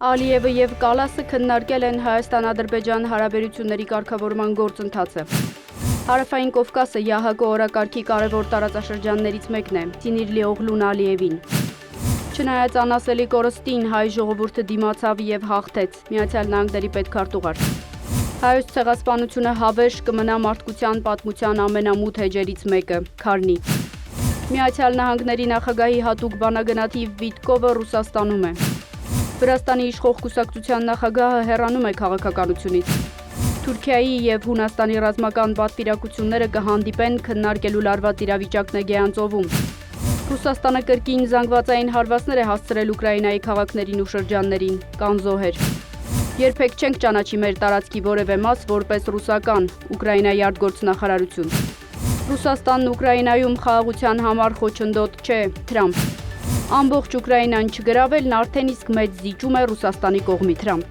Ալիևը և Կալասը քննարկել են Հայաստան-Ադրբեջան հարաբերությունների կարգավորման գործընթացը։ Հարավային Կովկասը ԵԱՀԿ օրակարգի կարևոր տարածաշրջաններից մեկն է, Սինիրլի Օղլուն Ալիևին։ Չնայած անասելի կորստին, հայ ժողովուրդը դիմացավ և հաղթեց, Միացյալ Նահանգների պետքարտուղար։ Հայոց ցեղասպանությունը հավերժ կմնա մարդկության պատմության ամենամութ էջերից մեկը, Քարնի։ Միացյալ Նահանգների նախագահի հատուկ բանագնաթ Վիտկովը Ռուսաստանում է։ Վրաստանի իշխող կուսակցության նախագահը հեռանում է քաղաքականությունից։ Թուրքիայի և Հունաստանի ռազմական պատվիրակությունները կհանդիպեն քննարկելու լարված իրավիճակն Էգեյան ծովում։ Ռուսաստանը կրկին զանգվածային հարվածներ է հասցրել Ուկրաինայի քաղաքներին ու շրջաններին, կան զոհեր։ Երբեք չենք ճանաչի մեր տարածքի որևէ մաս որպես ռուսական, Ուկրաինայի արտգործնախարարություն։ Ռուսաստանն Ուկրաինայում խաղաղության համար խոչընդոտ չէ, Թրամփ։ Ամբողջ Ուկրաինան չգրավելն արդեն իսկ մեծ զիջում է Ռուսաստանի կողմի, Թրամփ։